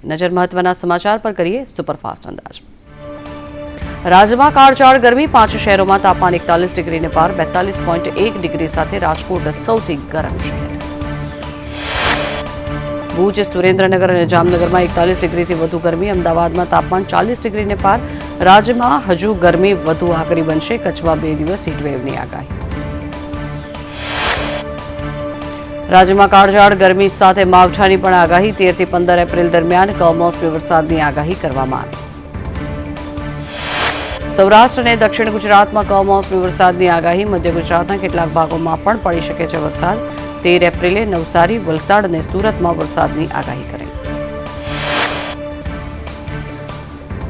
નજર મહત્વના સમાચાર પર કરીએ સુપરફાસ્ટ અંદાજ। રાજ્યમાં કાળઝાળ ગરમી, 5 શહેરોમાં તાપમાન 41 ડિગ્રીને પાર, 42.1 ડિગ્રી સાથે રાજકોટ સૌથી ગરમ શહેર। ભુજ, સુરેન્દ્રનગર અને જામનગરમાં 41 ડિગ્રીથી વધુ ગરમી, અમદાવાદમાં તાપમાન 40 ડિગ્રીને પાર। રાજ્યમાં હજુ ગરમી વધુ આકરી બનશે, કચ્છમાં 2 દિવસ હીટવેવની આગાહી। રાજ્યમાં કાળઝાળ ગરમી સાથે માવઠાની પણ આગાહી, 13 થી 15 એપ્રિલ દરમિયાન કમોસમી વરસાદની આગાહી કરવામાં આવી। સૌરાષ્ટ્ર અને દક્ષિણ ગુજરાતમાં કમોસમી વરસાદની આગાહી, મધ્ય ગુજરાતના કેટલાક ભાગોમાં પણ પડી શકે છે વરસાદ। 13 એપ્રિલે નવસારી, વલસાડ અને સુરતમાં વરસાદની આગાહી કરાઈ।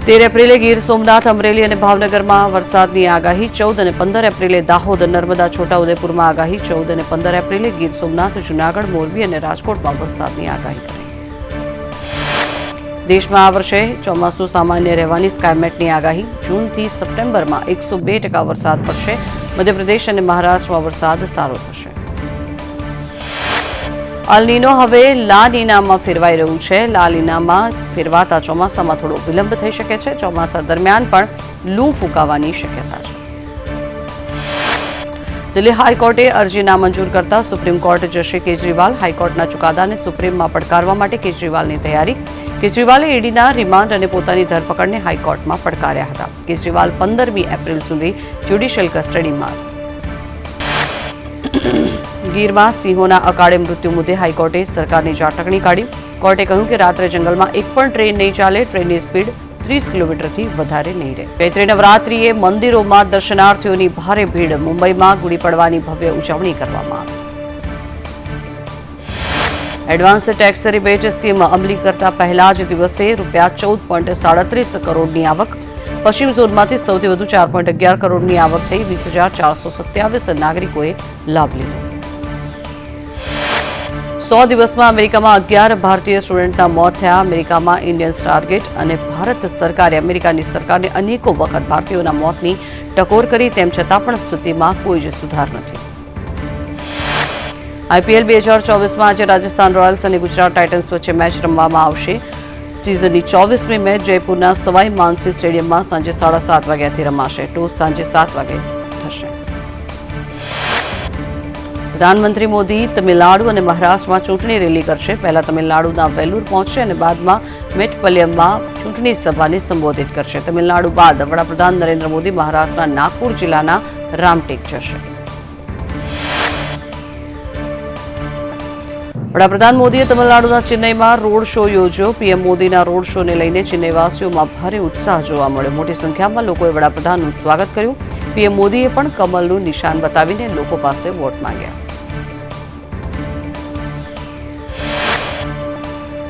13 એપ્રિલે ગીર સોમનાથ, અમરેલી અને ભાવનગરમાં વરસાદની આગાહી, 14 અને 15 એપ્રિલે દાહોદ, નર્મદા, છોટાઉદેપુરમાં આગાહી, 14 અને 15 એપ્રિલે ગીર સોમનાથ, જૂનાગઢ, મોરબી અને રાજકોટમાં વરસાદની આગાહી કરાઈ। દેશમાં આ વર્ષે ચોમાસું સામાન્ય રહેવાની સ્કાયમેટની આગાહી, જૂનથી સપ્ટેમ્બરમાં 102% વરસાદ પડશે, મધ્યપ્રદેશ અને મહારાષ્ટ્રમાં વરસાદ સારો થશે। અલ નીનો હવે લા નીનામાં ફેરવાઈ રહ્યું છે। લા નીનામાં ફેરવાતા ચોમાસામાં થોડો વિલંબ થઈ શકે છે। ચોમાસા દરમિયાન પણ લૂ ફૂંકાવાની શક્યતા છે। દિલ્હી હાઈકોર્ટે અરજી નામંજૂર કરતા સુપ્રીમ કોર્ટ જશે કેજરીવાલ, હાઈકોર્ટના ચુકાદાને સુપ્રીમમાં પડકારવા માટે કેજરીવાલની તૈયારી। કેજરીવાલે ઈડીના રિમાન્ડ અને પોતાની ધરપકડને હાઈકોર્ટમાં પડકાર્યા હતા। કેજરીવાલ 15મી એપ્રિલ સુધી જ્યુડિશિયલ કસ્ટડીમાં। ગીરમાં સિંહોના અકાળે મૃત્યુ મુદ્દે હાઈકોર્ટે સરકારની ઝાટકણી કાઢી। કોર્ટે કહ્યું કે રાત્રે જંગલમાં એક પણ ટ્રેન નહીં ચાલે, ટ્રેનની સ્પીડ 30 કિલોમીટરથી વધારે નહીં રહે। ચૈત્રી નવરાત્રિએ મંદિરોમાં દર્શનાર્થીઓની ભારે ભીડ, મુંબઈમાં ગુડી પડવાની ભવ્ય ઉજવણી કરવામાં આવી। એડવાન્સ ટેક્સ રિબેટ સ્કીમ અમલી કરતા પહેલા જ દિવસે ₹14.37 કરોડની આવક, પશ્ચિમ ઝોનમાંથી સૌથી વધુ 4.11 કરોડની આવક થઈ, 20,427 નાગરિકોએ લાભ લીધો। 100 દિવસમાં અમેરિકામાં 11 ભારતીય સ્ટુડન્ટના મોત થયા। અમેરિકામાં ઇન્ડિયન સ્ટારગેટ અને ભારત સરકારે અમેરિકાની સરકારને અનેકો વખત ભારતીયોના મોતની ટકોર કરી, તેમ છતાં પણ સ્થિતિમાં કોઈ જ સુધાર નથી। આઈપીએલ 2024માં આજે રાજસ્થાન રોયલ્સ અને ગુજરાત ટાઇટન્સ વચ્ચે મેચ રમવામાં આવશે। સિઝનની 24મી મેચ જયપુરના સવાઈ માનસિંહ સ્ટેડિયમમાં સાંજે 7:30 વાગ્યાથી રમાશે। ટોસ સાંજે 7 વાગે થશે। પ્રધાનમંત્રી મોદી તમિલનાડુ અને મહારાષ્ટ્રમાં ચૂંટણી રેલી કરશે। પહેલા તમિલનાડુના વેલ્લુર પહોંચશે અને બાદમાં મેટપલ્યમમાં ચૂંટણી સભાને સંબોધિત કરશે। તમિલનાડુ બાદ વડાપ્રધાન નરેન્દ્ર મોદી મહારાષ્ટ્રના નાગપુર જિલ્લાના રામટેક જશે। વડાપ્રધાન મોદીએ તમિલનાડુના ચેન્નઈમાં રોડ શો યોજ્યો। પીએમ મોદીના રોડ શોને લઈને ચેન્નઈવાસીઓમાં ભારે ઉત્સાહ જોવા મળ્યો। મોટી સંખ્યામાં લોકોએ વડાપ્રધાનનું સ્વાગત કર્યું। પીએમ મોદીએ પણ કમળનું નિશાન બતાવીને લોકો પાસે વોટ માંગ્યા।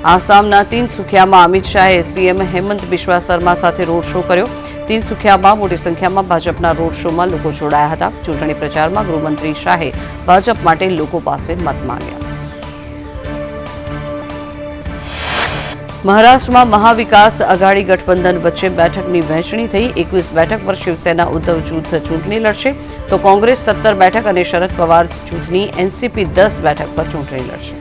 આસામના તિનસુખિયામાં અમિત શાહે સીએમ હેમંત બિસ્વા શર્મા સાથે રોડ શો કર્યો। તિનસુખિયામાં મોટી સંખ્યામાં ભાજપના રોડ શોમાં લોકો જોડાયા હતા। ચૂંટણી પ્રચારમાં ગૃહમંત્રી શાહે ભાજપ માટે લોકો પાસે મત માંગ્યા। મહારાષ્ટ્રમાં મહાવિકાસ અઘાડી ગઠબંધન વચ્ચે બેઠકની વહેંચણી થઈ। 21 બેઠક પર શિવસેના ઉદ્ધવ જૂથ ચૂંટણી લડશે, તો કોંગ્રેસ 17 બેઠક અને શરદ પવાર જૂથની એનસીપી 10 બેઠક પર ચૂંટણી લડશે।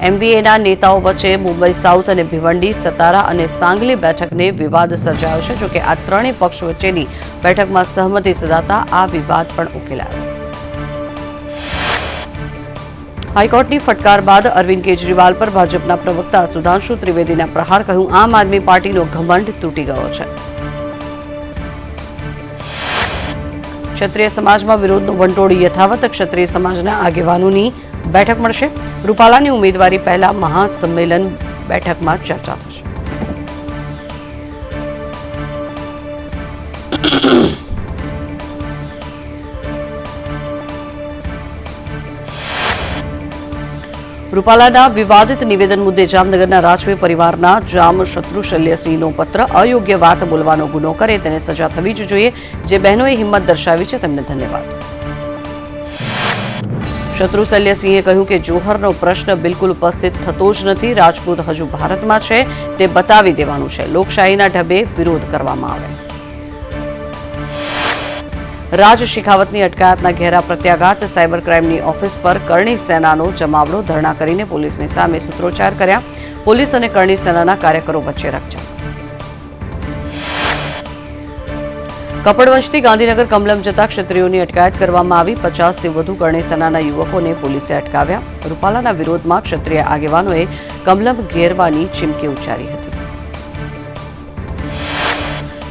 એમવીએના નેતાઓ વચ્ચે મુંબઈ સાઉથ અને ભિવંડી, સતારા અને સાંગલી બેઠકને વિવાદ સર્જાયો છે। જોકે આ ત્રણેય પક્ષ વચ્ચેની બેઠકમાં સહમતિ સધાતા આ વિવાદ પણ ઉકેલાયો। હાઈકોર્ટની ફટકાર બાદ અરવિંદ કેજરીવાલ પર ભાજપના પ્રવક્તા સુધાંશુ ત્રિવેદીના પ્રહાર, કહ્યું આમ આદમી પાર્ટીનો ઘમંડ તૂટી ગયો છે। ક્ષત્રિય સમાજમાં વિરોધનો વંટોળ યથાવત, ક્ષત્રિય સમાજના આગેવાનોની બેઠક મળશે। રૂપાલાની ઉમેદવારી પહેલા મહાસંમેલન બેઠકમાં ચર્ચા થશે। રૂપાલાના વિવાદિત નિવેદન મુદ્દે જામનગરના રાજવી પરિવારના જામ શત્રુશલ્યસિંહનો પત્ર, અયોગ્ય વાત બોલવાનો ગુનો કરે તેને સજા થવી જ જોઈએ। જે બહેનોએ હિંમત દર્શાવી છે તેમને ધન્યવાદ। શત્રુશલ્યસિંહે કહ્યું કે જોહરનો પ્રશ્ન બિલકુલ ઉપસ્થિત થતો જ નથી। રાજપૂત હજુ ભારતમાં છે તે બતાવી દેવાનું છે। લોકશાહીના ઢબે વિરોધ કરવામાં આવે। રાજ શેખાવતની અટકાયતના ઘેરા પ્રત્યાઘાત સાયબર ક્રાઇમની ઓફિસ પર કરણી સેનાનો જમાવડો ધરણા કરીને પોલીસની સામે સૂત્રોચ્ચાર કર્યા. પોલીસ અને કરણી સેનાના કાર્યકરો વચ્ચે રકઝક. કપડવંશથી ગાંધીનગર કમલમ જતા ક્ષત્રિયોની અટકાયત કરવામાં આવી. 50થી વધુ કરણી સેનાના યુવકોને પોલીસે અટકાવ્યા. રૂપાલાના વિરોધમાં ક્ષત્રિય આગેવાનોએ કમલમ ઘેરવાની ચીમકી ઉચ્ચારી હતી.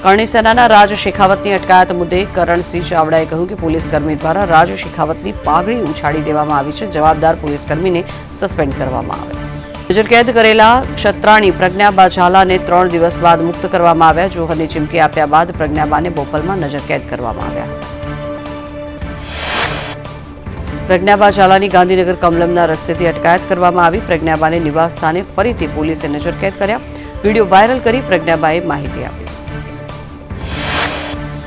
કરણી સેનાના રાજ શેખાવતની અટકાયત મુદ્દે કરણસિંહ ચાવડાએ કહ્યું કે પોલીસકર્મી દ્વારા રાજ શેખાવતની પાઘડી ઉછાળી દેવામાં આવી છે. જવાબદાર પોલીસકર્મીને સસ્પેન્ડ કરવામાં આવે. નજરકેદ કરેલા ક્ષત્રાણી પ્રજ્ઞાબા ઝાલાને 3 દિવસ બાદ મુક્ત કરવામાં આવ્યા. જોહરની ચીમકી આપ્યા બાદ પ્રજ્ઞાબાને બોપલમાં નજરકેદ કરવામાં આવ્યા. પ્રજ્ઞાબા ઝાલાની ગાંધીનગર કમલમના રસ્તેથી અટકાયત કરવામાં આવી. પ્રજ્ઞાબાને નિવાસ સ્થાને ફરીથી પોલીસે નજરકેદ કર્યા. વિડીયો વાયરલ કરી પ્રજ્ઞાબાએ માહિતી આપી.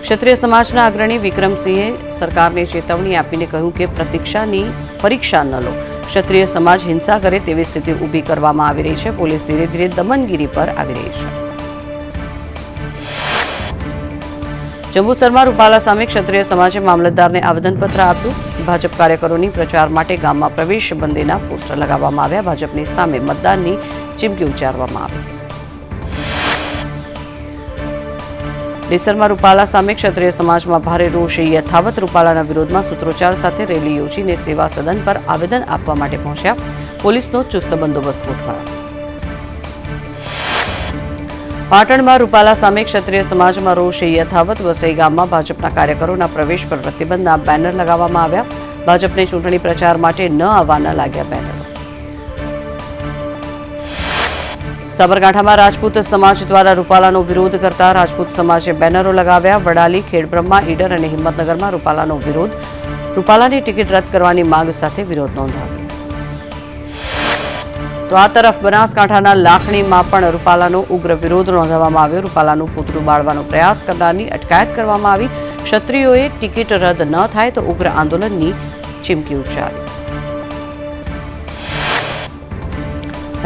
ક્ષત્રિય સમાજના અગ્રણી વિક્રમસિંહે સરકારને ચેતવણી આપીને કહ્યું કે પ્રતીક્ષાની પરીક્ષા ન લો. ક્ષત્રિય સમાજ હિંસા કરે તેવી સ્થિતિ ઊભી કરવામાં આવી રહી છે. પોલીસ ધીરે ધીરે દમનગીરી પર આવી રહી છે. જંબુસરમાં રૂપાલા સામે ક્ષત્રિય સમાજે મામલતદારને આવેદનપત્ર આપ્યું. ભાજપ કાર્યકરોની પ્રચાર માટે ગામમાં પ્રવેશ બંધીના પોસ્ટર લગાવવામાં આવ્યા. ભાજપની સામે મતદાનની ચીમકી ઉચ્ચારવામાં આવી. ડેસરમાં રૂપાલા સામે ક્ષત્રિય સમાજમાં ભારે રોષ યથાવત. રૂપાલાના વિરોધમાં સૂત્રોચ્ચાર સાથે રેલી યોજીને સેવા સદન પર આવેદન આપવા માટે પહોંચ્યા. પોલીસનો ચુસ્ત બંદોબસ્ત ગોઠવાયો. પાટણમાં રૂપાલા સામે ક્ષત્રિય સમાજમાં રોષ યથાવત. વસઈ ગામમાં ભાજપના કાર્યકરોના પ્રવેશ પર પ્રતિબંધના બેનર લગાવવામાં આવ્યા. ભાજપને ચૂંટણી પ્રચાર માટે ન આવવાના લાગ્યા બેનરો. સાબરકાંઠામાં રાજપૂત સમાજ દ્વારા રૂપાલાનો વિરોધ કરતા રાજપૂત સમાજે બેનરો લગાવ્યા. વડાલી, ખેડબ્રહ્મા, ઈડર અને હિંમતનગરમાં રૂપાલાનો વિરોધ. રૂપાલાની ટિકિટ રદ કરવાની માંગ સાથે વિરોધ નોંધાવ્યો. તો આ તરફ બનાસકાંઠાના લાખણીમાં પણ રૂપાલાનો ઉગ્ર વિરોધ નોંધાવવામાં આવ્યો. રૂપાલાનું પૂતળું બાળવાનો પ્રયાસ કરનારની અટકાયત કરવામાં આવી. ક્ષત્રિયોએ ટિકિટ રદ ન થાય તો ઉગ્ર આંદોલનની ચીમકી ઉચ્ચારી.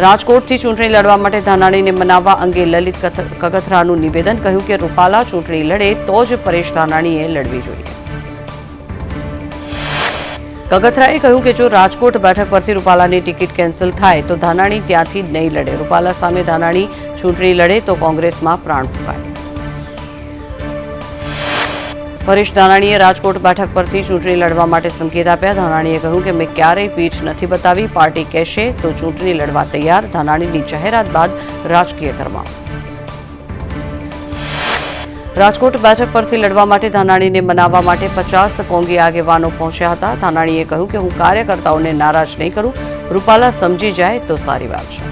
રાજકોટથી ચૂંટણી લડવા માટે ધાનાણીને મનાવવા અંગે લલિત કગથરાનું નિવેદન. કહ્યું કે રૂપાલા ચૂંટણી લડે તો જ પરેશ ધાનાણીએ લડવી જોઈએ. કગથરાએ કહ્યું કે જો રાજકોટ બેઠક પરથી રૂપાલાની ટિકિટ કેન્સલ થાય તો ધાનાણી ત્યાંથી નહીં લડે. રૂપાલા સામે ધાનાણી ચૂંટણી લડે તો કોંગ્રેસમાં પ્રાણ ફૂંકાય. પરેશ ધાનાણીએ રાજકોટ બેઠક પરથી ચૂંટણી લડવા માટે સંકેત આપ્યા. ધાનાણીએ કહ્યું કે મેં ક્યારેય પીઠ નથી બતાવી. પાર્ટી કહેશે તો ચૂંટણી લડવા તૈયાર. ધાનાણીની જાહેરાત બાદ રાજકીય ગરમાવો. રાજકોટ બેઠક પરથી લડવા માટે ધાનાણીને મનાવવા માટે 50 કોંગી આગેવાનો પહોંચ્યા હતા. ધાનાણીએ કહ્યું કે હું કાર્યકર્તાઓને નારાજ નહીં કરું. રૂપાલા સમજી જાય તો સારી વાત છે.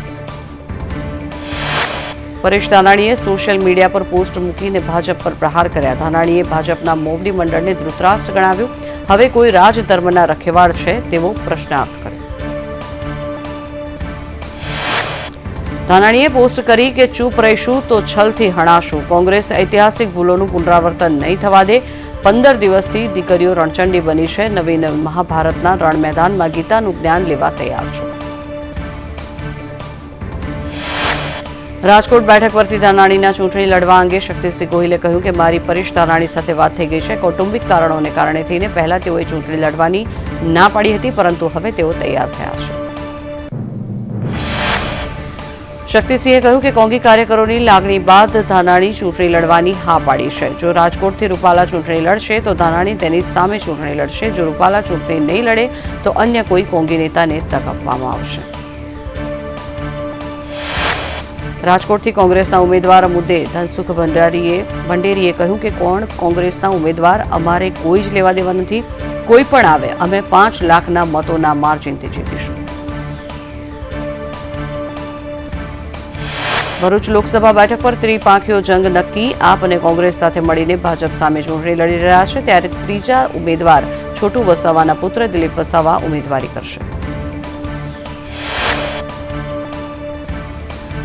પરેશ ધાનાણીએ સોશિયલ મીડિયા પર પોસ્ટ મૂકીને ભાજપ પર પ્રહાર કર્યા. ધાનાણીએ ભાજપના મોવડી મંડળને ધૃતરાષ્ટ્ર ગણાવ્યું. હવે કોઈ રાજધર્મના રખેવાળ છે તેવો પ્રશ્નાર્થ કર્યો. ધાનાણીએ પોસ્ટ કરી કે ચૂપ રહીશું તો છલથી હણાશું. કોંગ્રેસ ઐતિહાસિક ભૂલોનું પુનરાવર્તન નહીં થવા દે. 15 દિવસથી દીકરીઓ રણચંડી બની છે. નવીન મહાભારતના રણ મેદાનમાં ગીતાનું જ્ઞાન લેવા તૈયાર છું. રાજકોટ બેઠક પરથી ધાનાણીના ચૂંટણી લડવા અંગે શક્તિસિંહ ગોહિલે કહ્યું કે મારી પરેશ ધાનાણી સાથે વાત થઈ ગઈ છે. કૌટુંબિક કારણોને કારણે થઈને પહેલા તેઓએ ચૂંટણી લડવાની ના પાડી હતી, પરંતુ હવે તેઓ તૈયાર થયા છે. શક્તિસિંહે કહ્યું કે કોંગી કાર્યકરોની લાગણી બાદ ધાનાણી ચૂંટણી લડવાની હા પાડી છે. જો રાજકોટથી રૂપાલા ચૂંટણી લડશે તો ધાનાણી તેની સામે ચૂંટણી લડશે. જો રૂપાલા ચૂંટણી નહીં લડે તો અન્ય કોઈ કોંગી નેતાને તક આપવામાં આવશે. રાજકોટથી કોંગ્રેસના ઉમેદવાર મુદ્દે ધનસુખ ભંડેરીએ કહ્યું કે કોણ કોંગ્રેસના ઉમેદવાર અમારે કોઈ જ લેવા દેવા નથી. કોઈ પણ આવે અમે 5 લાખના મતોના માર્જિનથી જીતીશું. ભરૂચ લોકસભા બેઠક પર ત્રિપાંખીયો જંગ નક્કી. આપ અને કોંગ્રેસ સાથે મળીને ભાજપ સામે ચૂંટણી લડી રહ્યા છે. ત્યારે ત્રીજા ઉમેદવાર છોટુ વસાવાના પુત્ર દિલીપ વસાવા ઉમેદવારી કરશે.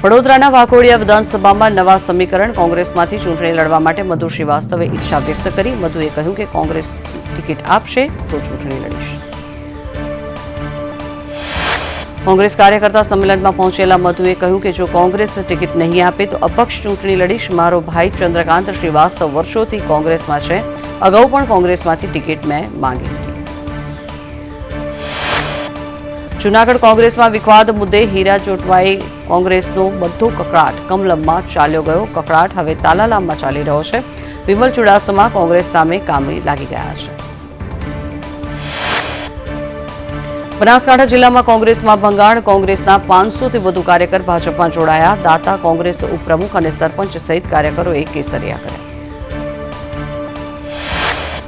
વડોદરાના વાઘોડિયા વિધાનસભામાં નવા સમીકરણ. કોંગ્રેસમાંથી ચૂંટણી લડવા માટે મધુ શ્રીવાસ્તવે ઈચ્છા વ્યક્ત કરી. મધુએ કહ્યું કે કોંગ્રેસ ટિકિટ આપશે તો ચૂંટણી લડીશ. કોંગ્રેસ કાર્યકર્તા સંમેલનમાં પહોંચેલા મધુએ કહ્યું કે જો કોંગ્રેસ ટિકિટ નહીં આપે તો અપક્ષ ચૂંટણી લડીશ. મારો ભાઈ ચંદ્રકાંત શ્રીવાસ્તવ વર્ષોથી કોંગ્રેસમાં છે. અગાઉ પણ કોંગ્રેસમાંથી ટિકિટ મેં માંગી હતી. જૂનાગઢ કોંગ્રેસમાં વિવાદ મુદ્દે હીરા ચોટવાએ કોંગ્રેસનો બધો કકળાટ કમલમમાં ચાલ્યો ગયો. કકળાટ હવે તાલાલામમાં ચાલી રહ્યો છે. વિમલ ચુડાસમા કોંગ્રેસ સામે કામે લાગી ગયા છે. બનાસકાંઠા જિલ્લામાં કોંગ્રેસમાં ભંગાણ. કોંગ્રેસના 500થી વધુ કાર્યકર ભાજપમાં જોડાયા. દાતા કોંગ્રેસ ઉપપ્રમુખ અને સરપંચ સહિત કાર્યકરોએ કેસરિયા કર્યા.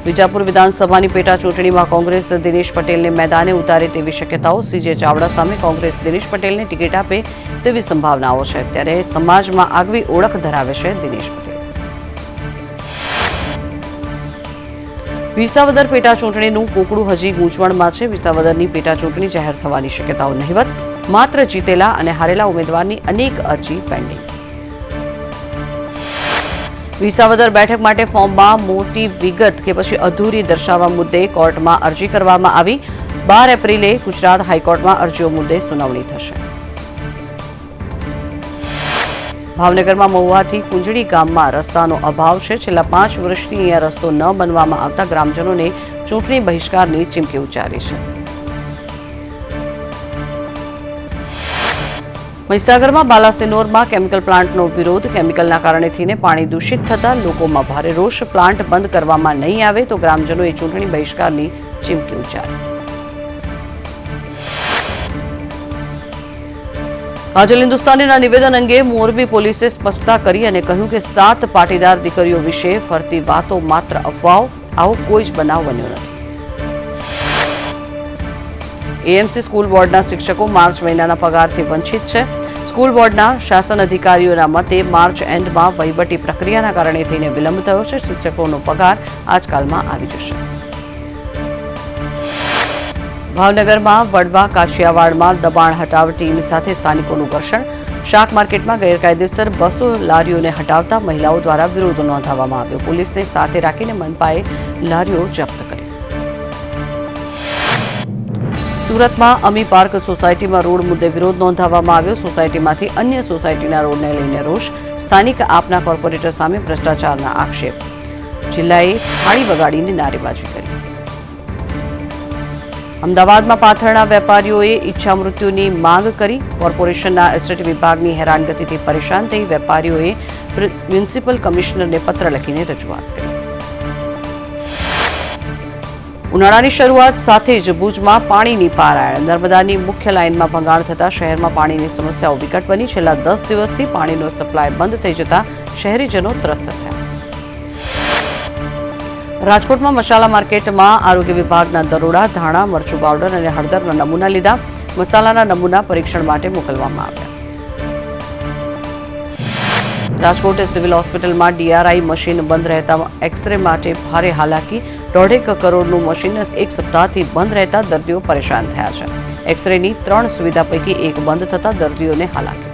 વિજાપુર વિધાનસભાની પેટા ચૂંટણીમાં કોંગ્રેસ દિનેશ પટેલને મેદાને ઉતારે તેવી શક્યતાઓ. સીજે ચાવડા સામે કોંગ્રેસ દિનેશ પટેલને ટિકિટ આપે તેવી સંભાવનાઓ છે. ત્યારે સમાજમાં આગવી ઓળખ ધરાવે છે દિનેશ પટેલ. વિસાવદર પેટા ચૂંટણીનું કોકડું હજી ગૂંચવણમાં છે. વિસાવદરની પેટા ચૂંટણી જાહેર થવાની શક્યતાઓ નહિવત. માત્ર જીતેલા અને હારેલા ઉમેદવારની અનેક અરજી પેન્ડિંગ. વિસાવદર બેઠક માટે ફોર્મમાં મોટી વિગત કે પછી અધૂરી દર્શાવવા મુદ્દે કોર્ટમાં અરજી કરવામાં આવી. 12 એપ્રિલે ગુજરાત હાઈકોર્ટમાં અરજીઓ મુદ્દે સુનાવણી થશે. ભાવનગરમાં મહુવાથી કુંજડી ગામમાં રસ્તાનો અભાવ છે. છેલ્લા 5 વર્ષથી અહીંયા રસ્તો ન બનવામાં આવતા ગ્રામજનોને ચૂંટણી બહિષ્કારની ચીમકી ઉચ્ચારી છે. મહીસાગરમાં બાલાસિનોરમાં કેમિકલ પ્લાન્ટનો વિરોધ. કેમિકલના કારણે થઈને પાણી દૂષિત થતાં લોકોમાં ભારે રોષ. પ્લાન્ટ બંધ કરવામાં નહીં આવે તો ગ્રામજનોએ ચૂંટણી બહિષ્કારની ચીમકી ઉચ્ચારી. કાજલ હિન્દુસ્તાનીના નિવેદન અંગે મોરબી પોલીસે સ્પષ્ટતા કરી અને કહ્યું કે 7 પાટીદાર દીકરીઓ વિશે ફરતી વાતો માત્ર અફવાઓ. આવો કોઈ જ બનાવ બન્યો નથી. એએમસી સ્કૂલ બોર્ડના શિક્ષકો માર્ચ મહિનાના પગારથી વંચિત છે. સ્કૂલ બોર્ડના શાસન અધિકારીઓના મતે માર્ચ એન્ડમાં વહીવટી પ્રક્રિયાના કારણે થઈને વિલંબ થયો છે. શિક્ષકોનો પગાર આજકાલમાં આવી જશે. ભાવનગરમાં વડવા કાછિયાવાડમાં દબાણ હટાવ ટીમ સાથે સ્થાનિકોનું ઘર્ષણ. શાક માર્કેટમાં ગેરકાયદેસર બસો લારીઓને હટાવતા મહિલાઓ દ્વારા વિરોધ નોંધાવવામાં આવ્યો. પોલીસને સાથે રાખીને મનપાએ લારીઓ જપ્ત કરી. સુરતમાં અમી પાર્ક સોસાયટીમાં રોડ મુદ્દે વિરોધ નોંધાવવામાં આવ્યો. સોસાયટીમાંથી અન્ય સોસાયટીના રોડને લઈને રોષ. સ્થાનિક આપના કોર્પોરેટર સામે ભ્રષ્ટાચારના આક્ષેપ. જિલ્લાએ થાળી વગાડીને નારેબાજી કરી. અમદાવાદમાં પાથરણા વેપારીઓએ ઈચ્છા મૃત્યુની માંગ કરી. કોર્પોરેશનના એસ્ટેટ વિભાગની હેરાનગતિથી પરેશાન થઈ વેપારીઓએ મ્યુનિસિપલ કમિશનરને પત્ર લખીને રજૂઆત કરી. ઉનાળાની શરૂઆત સાથે જ ભુજમાં પાણીની પારાયણ. નર્મદાની મુખ્ય લાઇનમાં ભંગાણ થતાં શહેરમાં પાણીની સમસ્યાઓ વિકટ બની. છેલ્લા 10 દિવસથી પાણીનો સપ્લાય બંધ થઈ જતા શહેરીજનો ત્રસ્ત થયા. રાજકોટમાં મસાલા માર્કેટમાં આરોગ્ય વિભાગના દરોડા. ધાણા, મરચું પાવડર અને હળદરના નમૂના લીધા. મસાલાના નમૂના પરીક્ષણ માટે મોકલવામાં આવ્યા. રાજકોટ સિવિલ હોસ્પિટલમાં ડીઆરઆઈ મશીન બંધ રહેતા એક્સરે માટે ભારે હાલાકી. 1.5 કરોડનું મશીન 1 સપ્તાહથી બંધ રહેતા દર્દીઓ પરેશાન થયા છે. એક્સરેની 3 સુવિધા પૈકી 1 બંધ થતા દર્દીઓને હાલાકી.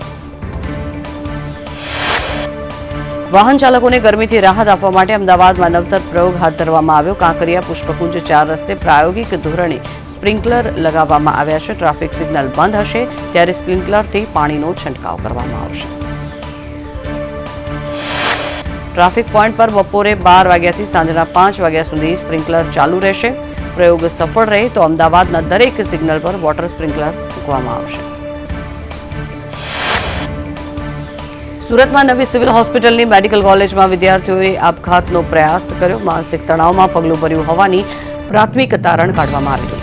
વાહન ચાલકોને ગરમીથી રાહત આપવા માટે અમદાવાદમાં નવતર પ્રયોગ હાથ ધરવામાં આવ્યો. કાંકરિયા પુષ્પકુંજ 4 રસ્તે પ્રાયોગિક ધોરણે સ્પ્રિન્કલર લગાવવામાં આવ્યા છે. ટ્રાફિક સિગ્નલ બંધ હશે ત્યારે સ્પ્રિન્કલરથી પાણીનો છંટકાવ કરવામાં આવશે. ટ્રાફિક પોઈન્ટ પર બપોરે 12 વાગ્યાથી સાંજના 5 વાગ્યા સુધી સ્પ્રિન્કલર ચાલુ રહેશે. પ્રયોગ સફળ રહે તો અમદાવાદના દરેક સિગ્નલ પર વોટર સ્પ્રિન્કલર મૂકવામાં આવશે. સુરતમાં નવી સિવિલ હોસ્પિટલની મેડિકલ કોલેજમાં વિદ્યાર્થીઓએ આપઘાતનો પ્રયાસ કર્યો. માનસિક તણાવમાં પગલું ભર્યું હોવાની પ્રાથમિક તારણ કાઢવામાં આવ્યું.